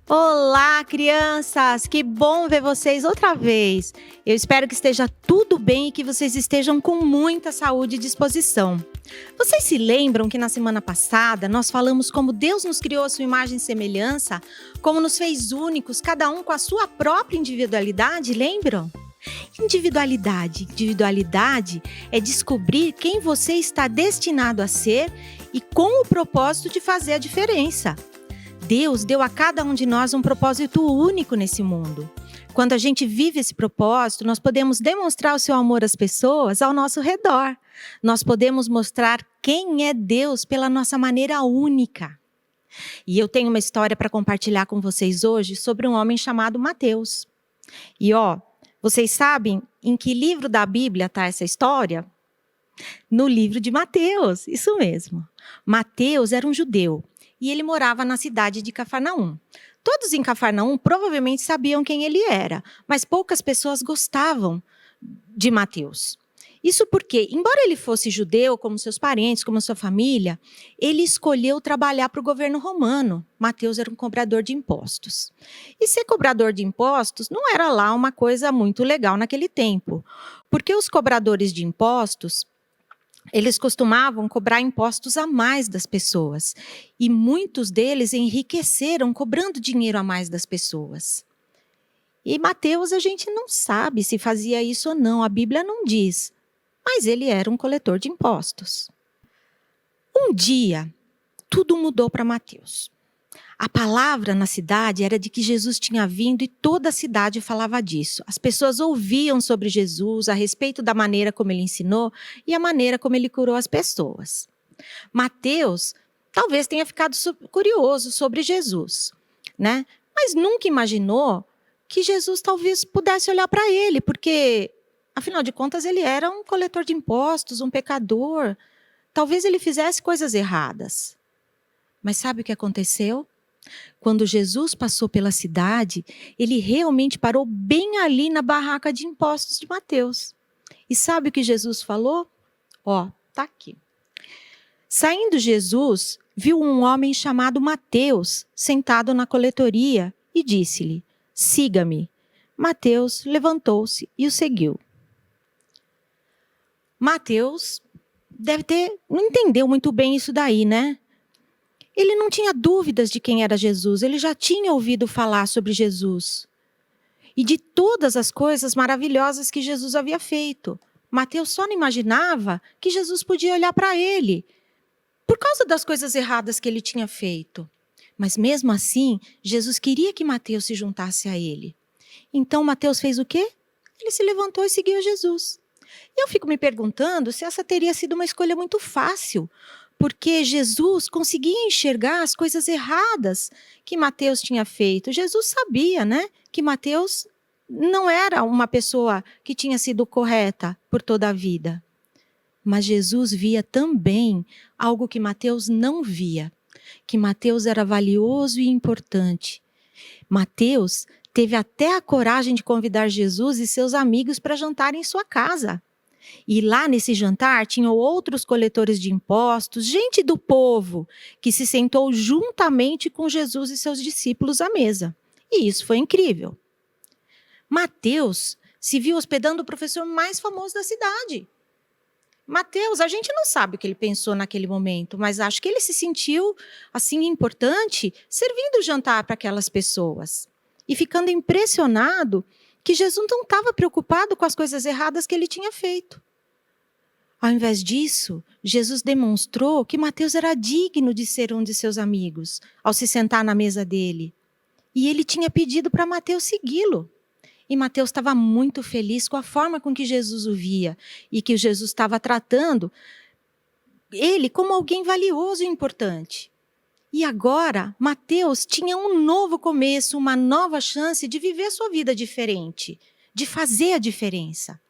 Olá, crianças! Que bom ver vocês outra vez. Eu espero que esteja tudo bem e que vocês estejam com muita saúde e disposição. Vocês se lembram que na semana passada nós falamos como Deus nos criou a sua imagem e semelhança, como nos fez únicos, cada um com a sua própria individualidade, lembram? Individualidade é descobrir quem você está destinado a ser e com o propósito de fazer a diferença. Deus deu a cada um de nós um propósito único nesse mundo. Quando a gente vive esse propósito, nós podemos demonstrar o seu amor às pessoas ao nosso redor. Nós podemos mostrar quem é Deus pela nossa maneira única. E eu tenho uma história para compartilhar com vocês hoje sobre um homem chamado Mateus. E vocês sabem em que livro da Bíblia está essa história? No livro de Mateus, isso mesmo. Mateus era um judeu. E ele morava na cidade de Cafarnaum. Todos em Cafarnaum provavelmente sabiam quem ele era, mas poucas pessoas gostavam de Mateus. Isso porque, embora ele fosse judeu, como seus parentes, como sua família, ele escolheu trabalhar para o governo romano. Mateus era um cobrador de impostos. E ser cobrador de impostos não era lá uma coisa muito legal naquele tempo, porque os cobradores de impostos eles costumavam cobrar impostos a mais das pessoas. E muitos deles enriqueceram cobrando dinheiro a mais das pessoas. E Mateus, a gente não sabe se fazia isso ou não, a Bíblia não diz. Mas ele era um coletor de impostos. Um dia, tudo mudou para Mateus. A palavra na cidade era de que Jesus tinha vindo e toda a cidade falava disso. As pessoas ouviam sobre Jesus, a respeito da maneira como ele ensinou e a maneira como ele curou as pessoas. Mateus talvez tenha ficado curioso sobre Jesus, né? Mas nunca imaginou que Jesus talvez pudesse olhar para ele, porque, afinal de contas, ele era um coletor de impostos, um pecador. Talvez ele fizesse coisas erradas. Mas sabe o que aconteceu? Quando Jesus passou pela cidade, ele realmente parou bem ali na barraca de impostos de Mateus. E sabe o que Jesus falou? Tá aqui. Saindo Jesus, viu um homem chamado Mateus sentado na coletoria e disse-lhe: "Siga-me." Mateus levantou-se e o seguiu. Mateus não entendeu muito bem isso daí, né? Ele não tinha dúvidas de quem era Jesus, ele já tinha ouvido falar sobre Jesus. E de todas as coisas maravilhosas que Jesus havia feito. Mateus só não imaginava que Jesus podia olhar para ele, por causa das coisas erradas que ele tinha feito. Mas mesmo assim, Jesus queria que Mateus se juntasse a ele. Então Mateus fez o quê? Ele se levantou e seguiu Jesus. E eu fico me perguntando se essa teria sido uma escolha muito fácil, porque Jesus conseguia enxergar as coisas erradas que Mateus tinha feito. Jesus sabia, né, que Mateus não era uma pessoa que tinha sido correta por toda a vida. Mas Jesus via também algo que Mateus não via, que Mateus era valioso e importante. Mateus teve até a coragem de convidar Jesus e seus amigos para jantar em sua casa. E lá nesse jantar tinham outros coletores de impostos, gente do povo, que se sentou juntamente com Jesus e seus discípulos à mesa. E isso foi incrível. Mateus se viu hospedando o professor mais famoso da cidade. Mateus, a gente não sabe o que ele pensou naquele momento, mas acho que ele se sentiu assim importante servindo o jantar para aquelas pessoas. E ficando impressionado que Jesus não estava preocupado com as coisas erradas que ele tinha feito. Ao invés disso, Jesus demonstrou que Mateus era digno de ser um de seus amigos, ao se sentar na mesa dele. E ele tinha pedido para Mateus segui-lo. E Mateus estava muito feliz com a forma com que Jesus o via e que Jesus estava tratando ele como alguém valioso e importante. E agora, Mateus tinha um novo começo, uma nova chance de viver sua vida diferente, de fazer a diferença.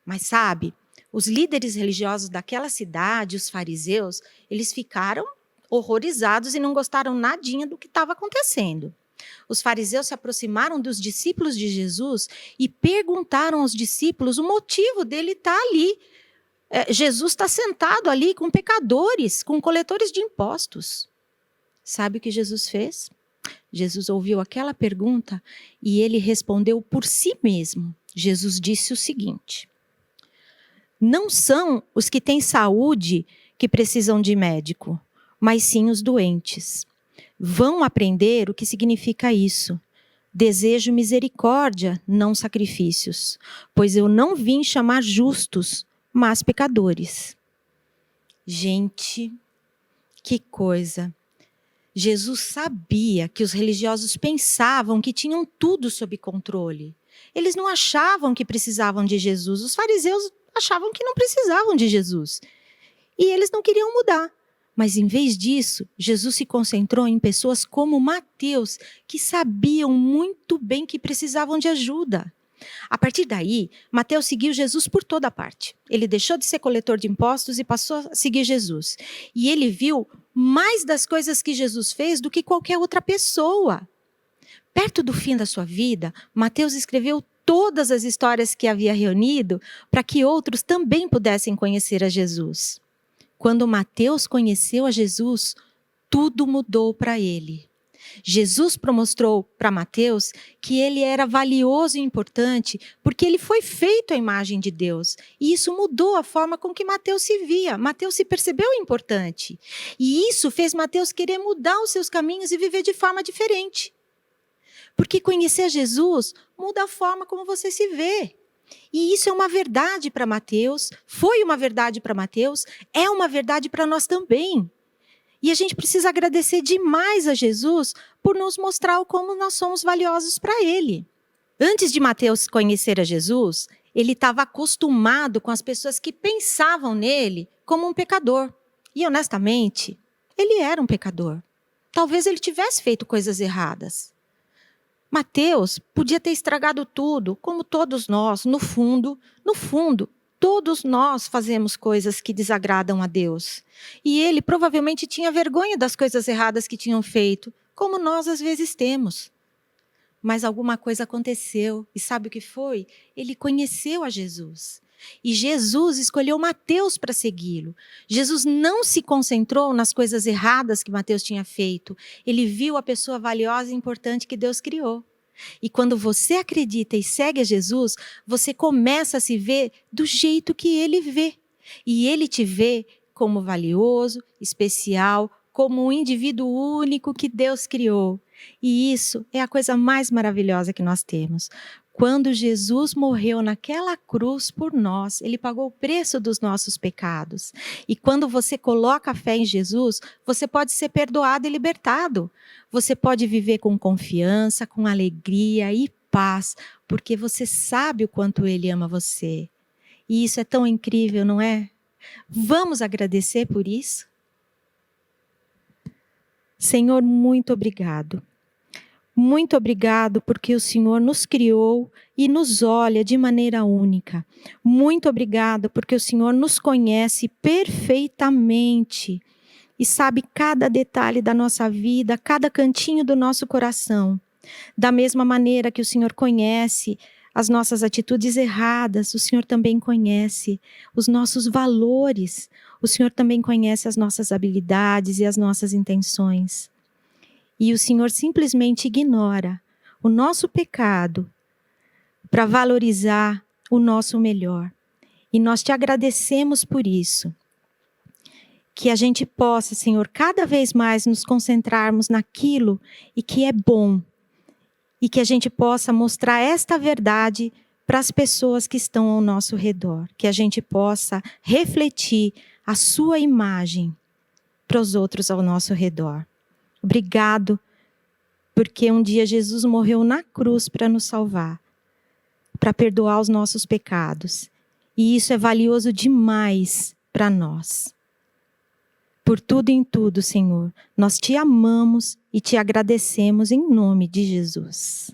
Mas sabe, os líderes religiosos daquela cidade, os fariseus, eles ficaram horrorizados e não gostaram nadinha do que estava acontecendo. Os fariseus se aproximaram dos discípulos de Jesus e perguntaram aos discípulos o motivo dele estar ali. Jesus está sentado ali com pecadores, com coletores de impostos. Sabe o que Jesus fez? Jesus ouviu aquela pergunta e ele respondeu por si mesmo. Jesus disse o seguinte: não são os que têm saúde que precisam de médico, mas sim os doentes. Vão aprender o que significa isso. Desejo misericórdia, não sacrifícios, pois eu não vim chamar justos, mas pecadores. Gente, que coisa! Jesus sabia que os religiosos pensavam que tinham tudo sob controle. Eles não achavam que precisavam de Jesus. Os fariseus achavam que não precisavam de Jesus. E eles não queriam mudar. Mas, em vez disso, Jesus se concentrou em pessoas como Mateus, que sabiam muito bem que precisavam de ajuda. A partir daí, Mateus seguiu Jesus por toda parte. Ele deixou de ser coletor de impostos e passou a seguir Jesus. E ele viu mais das coisas que Jesus fez do que qualquer outra pessoa. Perto do fim da sua vida, Mateus escreveu todas as histórias que havia reunido para que outros também pudessem conhecer a Jesus. Quando Mateus conheceu a Jesus, tudo mudou para ele. Jesus mostrou para Mateus que ele era valioso e importante porque ele foi feito à imagem de Deus. E isso mudou a forma com que Mateus se via. Mateus se percebeu importante. E isso fez Mateus querer mudar os seus caminhos e viver de forma diferente. Porque conhecer Jesus muda a forma como você se vê. E isso é uma verdade para Mateus, foi uma verdade para Mateus, é uma verdade para nós também. E a gente precisa agradecer demais a Jesus por nos mostrar como nós somos valiosos para Ele. Antes de Mateus conhecer a Jesus, ele estava acostumado com as pessoas que pensavam nele como um pecador. E honestamente, ele era um pecador. Talvez ele tivesse feito coisas erradas. Mateus podia ter estragado tudo, como todos nós, no fundo, todos nós fazemos coisas que desagradam a Deus. E ele provavelmente tinha vergonha das coisas erradas que tinham feito, como nós às vezes temos. Mas alguma coisa aconteceu, e sabe o que foi? Ele conheceu a Jesus. E Jesus escolheu Mateus para segui-lo. Jesus não se concentrou nas coisas erradas que Mateus tinha feito. Ele viu a pessoa valiosa e importante que Deus criou. E quando você acredita e segue a Jesus, você começa a se ver do jeito que ele vê. E ele te vê como valioso, especial, como um indivíduo único que Deus criou. E isso é a coisa mais maravilhosa que nós temos. Quando Jesus morreu naquela cruz por nós, ele pagou o preço dos nossos pecados. E quando você coloca a fé em Jesus, você pode ser perdoado e libertado. Você pode viver com confiança, com alegria e paz, porque você sabe o quanto ele ama você. E isso é tão incrível, não é? Vamos agradecer por isso? Senhor, muito obrigado. Muito obrigado porque o Senhor nos criou e nos olha de maneira única. Muito obrigado porque o Senhor nos conhece perfeitamente e sabe cada detalhe da nossa vida, cada cantinho do nosso coração. Da mesma maneira que o Senhor conhece as nossas atitudes erradas, o Senhor também conhece os nossos valores. O Senhor também conhece as nossas habilidades e as nossas intenções. E o Senhor simplesmente ignora o nosso pecado para valorizar o nosso melhor. E nós te agradecemos por isso. Que a gente possa, Senhor, cada vez mais nos concentrarmos naquilo e que é bom. E que a gente possa mostrar esta verdade para as pessoas que estão ao nosso redor. Que a gente possa refletir a sua imagem para os outros ao nosso redor. Obrigado, porque um dia Jesus morreu na cruz para nos salvar, para perdoar os nossos pecados. E isso é valioso demais para nós. Por tudo e em tudo, Senhor, nós te amamos e te agradecemos em nome de Jesus.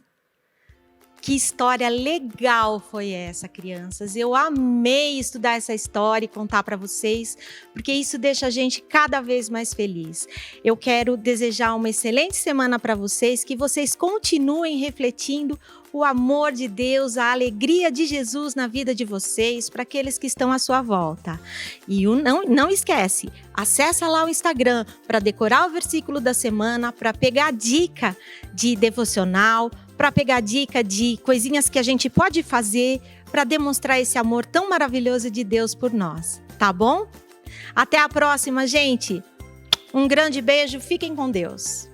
Que história legal foi essa, crianças. Eu amei estudar essa história e contar para vocês, porque isso deixa a gente cada vez mais feliz. Eu quero desejar uma excelente semana para vocês, que vocês continuem refletindo o amor de Deus, a alegria de Jesus na vida de vocês, para aqueles que estão à sua volta. E não esquece, acessa lá o Instagram para decorar o versículo da semana, para pegar dica de devocional, para pegar dica de coisinhas que a gente pode fazer para demonstrar esse amor tão maravilhoso de Deus por nós, tá bom? Até a próxima, gente! Um grande beijo, fiquem com Deus!